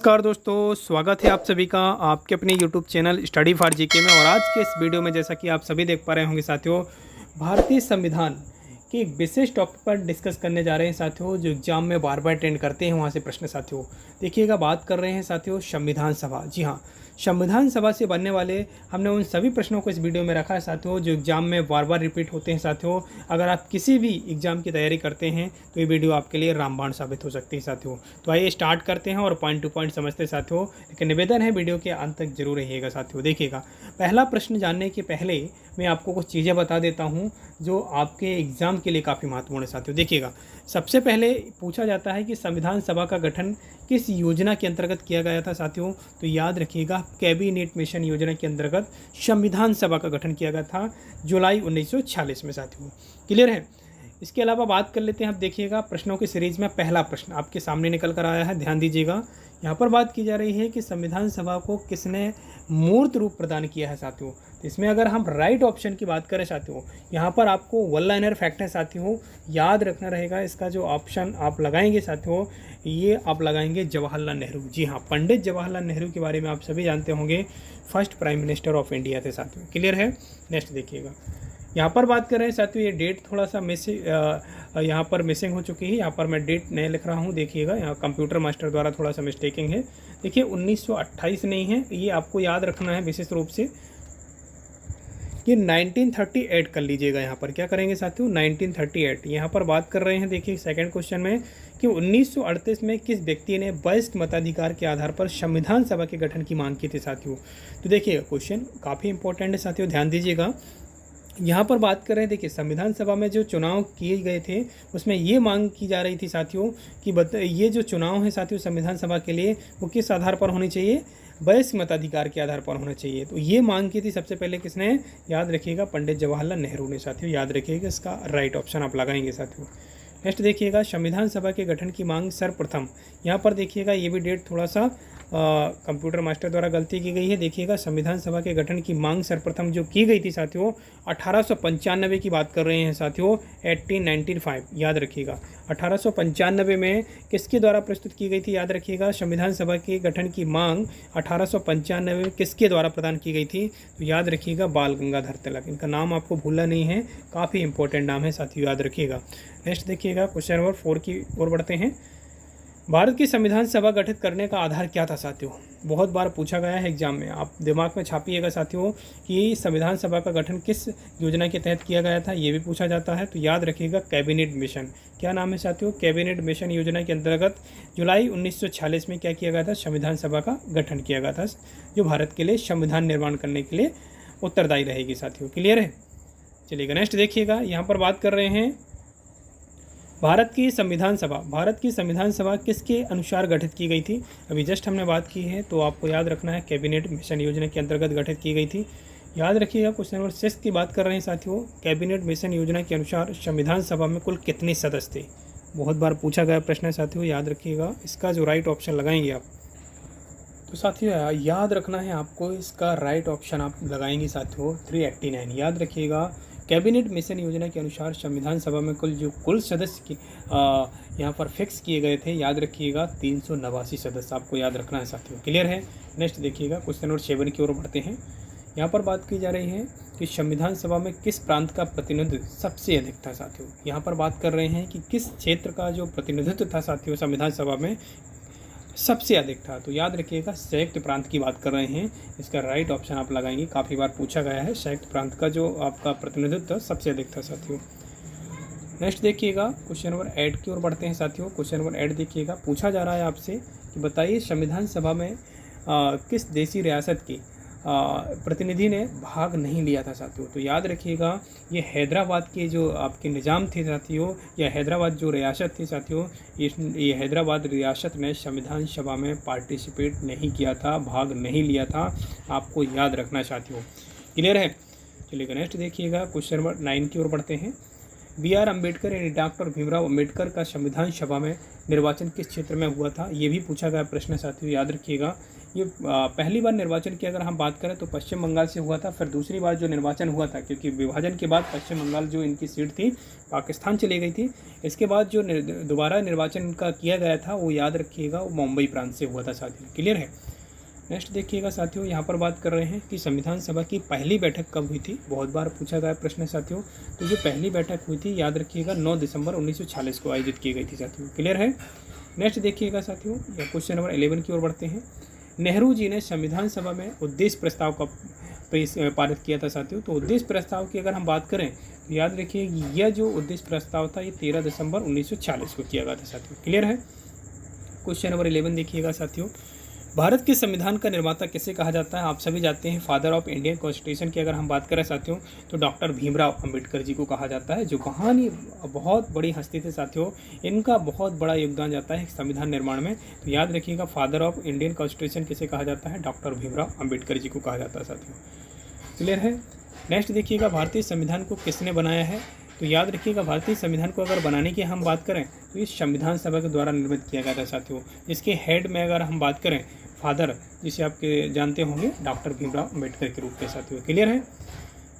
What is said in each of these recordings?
नमस्कार दोस्तों, स्वागत है आप सभी का आपके अपने YouTube channel study for GK में। और आज के इस वीडियो में जैसा कि आप सभी देख पा रहे होंगे साथियों, भारतीय संविधान के एक विशेष टॉपिक पर डिस्कस करने जा रहे हैं साथियों, जो एग्जाम में बार बार अटेंड करते हैं वहाँ से प्रश्न साथियों। देखिएगा, बात कर रहे हैं साथियों संविधान सभा। जी हाँ, संविधान सभा से बनने वाले हमने उन सभी प्रश्नों को इस वीडियो में रखा है साथियों, जो एग्जाम में बार बार रिपीट होते हैं साथियों। अगर आप किसी भी एग्जाम की तैयारी करते हैं तो ये वीडियो आपके लिए रामबाण साबित हो सकती है साथियों। तो आइए स्टार्ट करते हैं और पॉइंट टू पॉइंट समझते हैं साथियों। लेकिन निवेदन है, वीडियो के अंत तक जरूर रहिएगा साथियों। देखिएगा, पहला प्रश्न जानने के पहले मैं आपको कुछ चीज़ें बता देता हूँ जो आपके एग्जाम के लिए काफ़ी महत्वपूर्ण है साथियों। देखिएगा, सबसे पहले पूछा जाता है कि संविधान सभा का गठन किस योजना के अंतर्गत किया गया था साथियों। तो याद रखिएगा, कैबिनेट मिशन योजना के अंतर्गत संविधान सभा का गठन किया गया था जुलाई 1946 में साथियों। क्लियर है। इसके अलावा बात कर लेते हैं। आप देखिएगा, प्रश्नों की सीरीज में पहला प्रश्न आपके सामने निकल कर आया है, ध्यान दीजिएगा। यहाँ पर बात की जा रही है कि संविधान सभा को किसने मूर्त रूप प्रदान किया है साथियों। तो इसमें अगर हम राइट ऑप्शन की बात करें साथियों, यहाँ पर आपको वन लाइनर फैक्ट है साथियों, याद रखना रहेगा। इसका जो ऑप्शन आप लगाएंगे साथियों, ये आप लगाएंगे जवाहरलाल नेहरू। जी हाँ, पंडित जवाहरलाल नेहरू के बारे में आप सभी जानते होंगे, first prime minister of India थे साथियों। क्लियर है। नेक्स्ट देखिएगा, यहाँ पर बात कर रहे हैं साथियों, ये डेट थोड़ा सा यहाँ पर मिसिंग हो चुकी है। यहाँ पर मैं डेट नहीं लिख रहा हूँ, देखिएगा, यहाँ कंप्यूटर मास्टर द्वारा थोड़ा सा मिस्टेकिंग है। देखिए 1928 नहीं है, ये आपको याद रखना है विशेष रूप से। ये 1938 कर लीजिएगा। यहाँ पर क्या करेंगे साथियों, 1938। यहाँ पर बात कर रहे हैं, देखिए सेकंड क्वेश्चन में, कि 1938 में किस व्यक्ति ने वयस्क मताधिकार के आधार पर संविधान सभा के गठन की मांग की थी साथियों। तो देखिए, क्वेश्चन काफ़ी इंपॉर्टेंट है साथियों, ध्यान दीजिएगा। यहाँ पर बात कर रहे हैं, देखिए संविधान सभा में जो चुनाव किए गए थे उसमें ये मांग की जा रही थी साथियों कि ये जो चुनाव है साथियों संविधान सभा के लिए, वो किस आधार पर होने चाहिए, वयस्क मताधिकार के आधार पर होना चाहिए। तो ये मांग की थी सबसे पहले किसने, याद रखिएगा, पंडित जवाहरलाल नेहरू ने साथियों। याद रखिएगा, इसका राइट ऑप्शन आप लगाएंगे साथियों। नेक्स्ट देखिएगा, संविधान सभा के गठन की मांग सर्वप्रथम, यहाँ पर देखिएगा ये भी डेट थोड़ा सा कंप्यूटर मास्टर द्वारा गलती की गई है। देखिएगा, संविधान सभा के गठन की मांग सर्वप्रथम जो की गई थी साथियों 1895 की बात कर रहे हैं साथियों, 1895। याद रखिएगा, 1895 में किसके द्वारा प्रस्तुत की गई थी, याद रखिएगा, संविधान सभा के गठन की मांग 1895 में किसके द्वारा प्रदान की गई थी। तो याद रखिएगा, बाल गंगाधर तिलक। इनका नाम आपको भूलना नहीं है, काफ़ी इंपॉर्टेंट नाम है साथियों, याद रखिएगा। नेक्स्ट देखिएगा, क्वेश्चन नंबर 4 की ओर बढ़ते हैं। भारत की संविधान सभा गठित करने का आधार क्या था साथियों। बहुत बार पूछा गया है एग्जाम में, आप दिमाग में छापिएगा साथियों कि संविधान सभा का गठन किस योजना के तहत किया गया था, ये भी पूछा जाता है। तो याद रखिएगा, कैबिनेट मिशन। क्या नाम है साथियों, कैबिनेट मिशन योजना के अंतर्गत जुलाई 1946 में क्या किया गया था, संविधान सभा का गठन किया गया था, जो भारत के लिए संविधान निर्माण करने के लिए उत्तरदायी रहेगी साथियों। क्लियर है। चलिएगा, नेक्स्ट देखिएगा, यहाँ पर बात कर रहे हैं भारत की संविधान सभा किसके अनुसार गठित की गई थी। अभी जस्ट हमने बात की है, तो आपको याद रखना है, कैबिनेट मिशन योजना के अंतर्गत गठित की गई थी। याद रखिएगा, क्वेश्चन नंबर 6 की बात कर रहे हैं साथियों, कैबिनेट मिशन योजना के अनुसार संविधान सभा में कुल कितने सदस्य थे। बहुत बार पूछा गया प्रश्न है साथियों, याद रखिएगा। इसका जो राइट ऑप्शन लगाएंगे आप, तो साथियों याद रखना है आपको, इसका राइट ऑप्शन आप लगाएंगे साथियों 389। याद रखिएगा, कैबिनेट मिशन योजना के अनुसार संविधान सभा में कुल सदस्य की यहाँ पर फिक्स किए गए थे, याद रखिएगा 389 सदस्य आपको याद रखना है साथियों। क्लियर है। नेक्स्ट देखिएगा, क्वेश्चन नंबर 7 की ओर बढ़ते हैं। यहाँ पर बात की जा रही है कि संविधान सभा में किस प्रांत का प्रतिनिधित्व सबसे अधिक था साथियों। यहाँ पर बात कर रहे हैं कि किस क्षेत्र का जो प्रतिनिधित्व था साथियों संविधान सभा में सबसे अधिक था। तो याद रखिएगा, संयुक्त प्रांत की बात कर रहे हैं, इसका राइट ऑप्शन आप लगाएंगे। काफ़ी बार पूछा गया है, संयुक्त प्रांत का जो आपका प्रतिनिधित्व सबसे अधिक था साथियों। नेक्स्ट देखिएगा, क्वेश्चन नंबर 8 की ओर बढ़ते हैं साथियों। क्वेश्चन नंबर 8 देखिएगा, पूछा जा रहा है आपसे कि बताइए संविधान सभा में किस देशी रियासत की प्रतिनिधि ने भाग नहीं लिया था साथियों। तो याद रखिएगा, ये हैदराबाद के जो आपके निज़ाम थे साथियों, या हैदराबाद जो रियासत थी साथियों, ये हैदराबाद रियासत ने संविधान सभा में पार्टिसिपेट नहीं किया था, भाग नहीं लिया था, आपको याद रखना साथियों। क्लियर है। चलिए नेक्स्ट देखिएगा, क्वेश्चन नंबर 9 की ओर बढ़ते हैं। BR अम्बेडकर यानी डॉक्टर भीमराव अम्बेडकर का संविधान सभा में निर्वाचन किस क्षेत्र में हुआ था, ये भी पूछा गया प्रश्न साथियों, याद रखिएगा। ये पहली बार निर्वाचन की अगर हम बात करें तो पश्चिम बंगाल से हुआ था। फिर दूसरी बार जो निर्वाचन हुआ था, क्योंकि विभाजन के बाद पश्चिम बंगाल जो इनकी सीट थी पाकिस्तान चली गई थी, इसके बाद जो दोबारा निर्वाचन का किया गया था वो याद रखिएगा वो मुंबई प्रांत से हुआ था साथियों। क्लियर है। नेक्स्ट देखिएगा साथियों, यहाँ पर बात कर रहे हैं कि संविधान सभा की पहली बैठक कब हुई थी। बहुत बार पूछा गया प्रश्न साथियों। तो जो पहली बैठक हुई थी याद रखिएगा 9 दिसंबर 1946 को आयोजित की गई थी साथियों। क्लियर है। नेक्स्ट देखिएगा साथियों, या क्वेश्चन नंबर 11 की ओर बढ़ते हैं। नेहरू जी ने संविधान सभा में उद्देश्य प्रस्ताव का पारित किया था साथियों। तो उद्देश्य प्रस्ताव की अगर हम बात करें तो याद रखिए यह जो उद्देश्य प्रस्ताव था ये 13 दिसंबर 1940 को किया गया था साथियों। क्लियर है। क्वेश्चन नंबर 11 देखिएगा साथियों, भारत के संविधान का निर्माता किसे कहा जाता है। आप सभी जानते हैं फादर ऑफ इंडियन कॉन्स्टिट्यूशन की अगर हम बात करें साथियों तो डॉक्टर भीमराव अंबेडकर जी को कहा जाता है, जो कहानी बहुत बड़ी हस्ती थे साथियों। इनका बहुत बड़ा योगदान जाता है संविधान निर्माण में। तो याद रखिएगा फादर ऑफ इंडियन कॉन्स्टिट्यूशन किसे कहा जाता है, डॉक्टर भीमराव अंबेडकर जी को कहा जाता है साथियों। क्लियर है। नेक्स्ट देखिएगा, भारतीय संविधान को किसने बनाया है। तो याद रखिएगा भारतीय संविधान को अगर बनाने की हम बात करें तो ये संविधान सभा के द्वारा निर्मित किया गया था साथियों। इसके हेड में अगर हम बात करें फादर, जिसे आपके जानते होंगे डॉक्टर भीमराव अंबेडकर के रूप में साथियों। क्लियर है।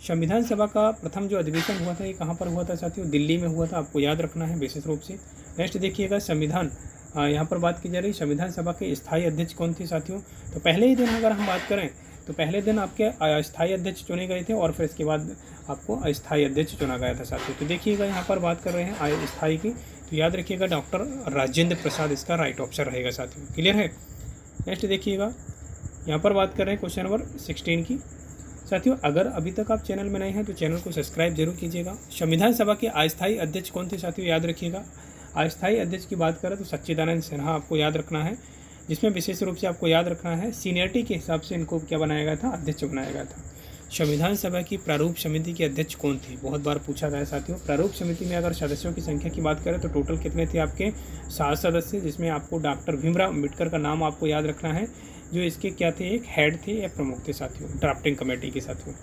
संविधान सभा का प्रथम जो अधिवेशन हुआ था ये कहाँ पर हुआ था साथियों, दिल्ली में हुआ था। आपको याद रखना है विशेष रूप से। नेक्स्ट देखिएगा संविधान, यहाँ पर बात की जा रही संविधान सभा के स्थायी अध्यक्ष कौन थे साथियों। तो पहले ही दिन अगर हम बात करें तो पहले दिन आपके अस्थायी अध्यक्ष चुने गए थे और फिर इसके बाद आपको अस्थायी अध्यक्ष चुना गया था साथियों। तो देखिएगा यहाँ पर बात कर रहे हैं अस्थायी की, तो याद रखिएगा डॉक्टर राजेंद्र प्रसाद इसका राइट ऑप्शन रहेगा साथियों। क्लियर है। नेक्स्ट देखिएगा, यहाँ पर बात कर रहे हैं क्वेश्चन नंबर 16 की साथियों। अगर अभी तक आप चैनल में नए हैं तो चैनल को सब्सक्राइब जरूर कीजिएगा। संविधान सभा के अस्थायी अध्यक्ष कौन थे साथियों, याद रखिएगा। अस्थायी अध्यक्ष की बात करें तो सच्चिदानंद सिन्हा आपको याद रखना है, जिसमें विशेष रूप से आपको याद रखना है सीनियरिटी के हिसाब से इनको क्या बनाया गया था, अध्यक्ष बनाया गया था। संविधान सभा की प्रारूप समिति के अध्यक्ष कौन थे, बहुत बार पूछा गया साथियों। प्रारूप समिति में अगर सदस्यों की संख्या की बात करें तो टोटल कितने थे आपके 7 सदस्य, जिसमें आपको डॉक्टर भीमराव अंबेडकर का नाम आपको याद रखना है, जो इसके क्या थे, एक हेड थे या प्रमुख थे साथियों ड्राफ्टिंग कमेटी के साथियों।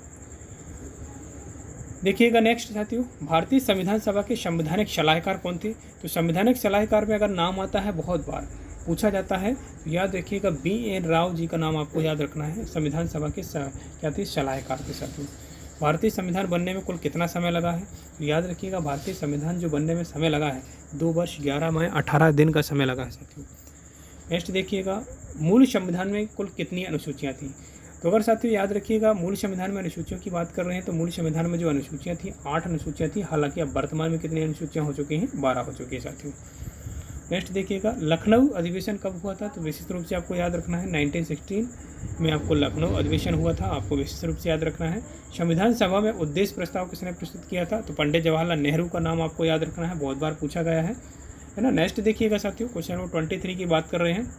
देखिएगा नेक्स्ट साथियों, भारतीय संविधान सभा के संवैधानिक सलाहकार कौन थे। तो संवैधानिक सलाहकार में अगर नाम आता है बहुत बार पूछा जाता है तो याद रखिएगा BN राव जी का नाम आपको याद रखना है। संविधान सभा के क्या थे, सलाहकार के साथियों। भारतीय संविधान बनने में कुल कितना समय लगा है, तो याद रखिएगा भारतीय संविधान जो बनने में समय लगा है 2 वर्ष 11 माह 18 दिन का समय लगा है साथियों। नेक्स्ट देखिएगा, मूल संविधान में कुल कितनी अनुसूचियाँ थी। तो अगर साथियों याद रखिएगा मूल संविधान में अनुसूचियों की बात कर रहे हैं तो मूल संविधान में जो अनुसूचियाँ थी 8 अनुसूचियाँ थी। हालांकि अब वर्तमान में कितनी अनुसूचियाँ हो चुकी हैं, 12 हो चुकी है साथियों। नेक्स्ट देखिएगा, लखनऊ अधिवेशन कब हुआ था। तो विशेष रूप से आपको याद रखना है 1916 में आपको लखनऊ अधिवेशन हुआ था, आपको विशेष रूप से याद रखना है। संविधान सभा में उद्देश्य प्रस्ताव किसने प्रस्तुत किया था, तो पंडित जवाहरलाल नेहरू का नाम आपको याद रखना है, बहुत बार पूछा गया है ना। नेक्स्ट देखिएगा साथियों, क्वेश्चन नंबर 23 की बात कर रहे हैं।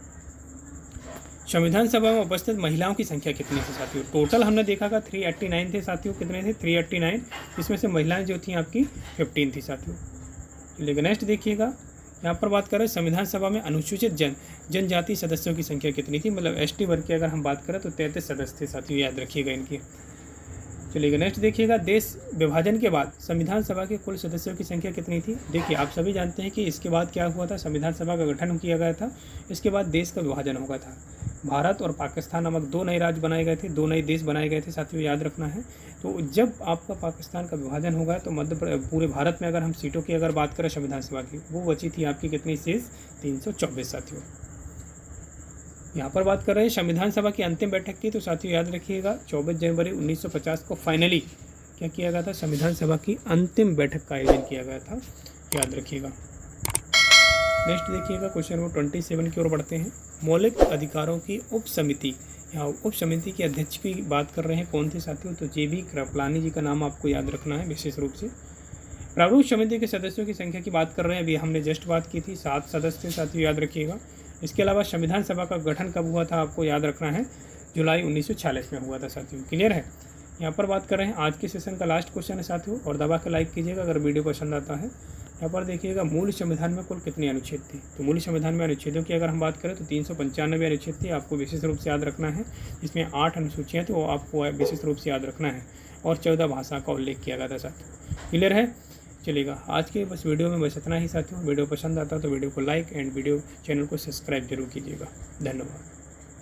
संविधान सभा में उपस्थित महिलाओं की संख्या कितनी थी साथियों। टोटल हमने देखा था 389 थे साथियों। कितने थे, 389। इसमें से महिलाएं जो थी आपकी 15 थी साथियों। चलिए नेक्स्ट देखिएगा, यहाँ पर बात करें संविधान सभा में अनुसूचित जनजाति सदस्यों की संख्या कितनी थी, मतलब ST वर्ग की अगर हम बात करें तो 33 सदस्य थे साथियों, याद रखिएगा इनकी। चलिएगा नेक्स्ट देखिएगा, देश विभाजन के बाद संविधान सभा के कुल सदस्यों की संख्या कितनी थी। देखिए आप सभी जानते हैं कि इसके बाद क्या हुआ था, संविधान सभा का गठन किया गया था, इसके बाद देश का विभाजन हो गया था। भारत और पाकिस्तान नामक 2 नए राज्य बनाए गए थे, 2 नए देश बनाए गए थे साथियों, याद रखना है। तो जब आपका पाकिस्तान का विभाजन हो गया तो पूरे भारत में अगर हम सीटों की अगर बात करें संविधान सभा की, वो बची थी आपकी कितनी शेष, 324 साथियों। यहाँ पर बात कर रहे हैं संविधान सभा की अंतिम बैठक की, तो साथियों याद रखिएगा 24 जनवरी 1950 को फाइनली क्या किया गया था, संविधान सभा की अंतिम बैठक का आयोजन किया गया था, याद रखिएगा। नेक्स्ट देखिएगा, क्वेश्चन नंबर 27 की ओर बढ़ते हैं। मौलिक अधिकारों की उप समिति, यहाँ उप समिति के अध्यक्ष की बात कर रहे हैं, कौन थे साथियों, तो JB कृपलानी जी का नाम आपको याद रखना है विशेष रूप से। प्रारूप समिति के सदस्यों की संख्या की बात कर रहे हैं, अभी हमने जस्ट बात की थी, 7 सदस्य साथियों, याद रखिएगा। इसके अलावा संविधान सभा का गठन कब हुआ था, आपको याद रखना है, जुलाई 1946 में हुआ था साथियों। क्लियर है। यहाँ पर बात कर रहे हैं आज के सेशन का लास्ट क्वेश्चन है साथियों, और दबा के लाइक कीजिएगा अगर वीडियो पसंद आता है। यहाँ पर देखिएगा मूल संविधान में कुल कितने अनुच्छेद थे, तो मूल संविधान में अनुच्छेदों की अगर हम बात करें तो 395 अनुच्छेद थे, आपको विशेष रूप से याद रखना है। इसमें 8 अनुसूचियाँ थी, वो आपको विशेष रूप से याद रखना है, और 14 भाषा का उल्लेख किया गया था साथियों। क्लियर है। चलेगा, आज के बस वीडियो में बस इतना ही साथियों। वीडियो पसंद आता है तो वीडियो को लाइक एंड वीडियो चैनल को सब्सक्राइब जरूर कीजिएगा। धन्यवाद।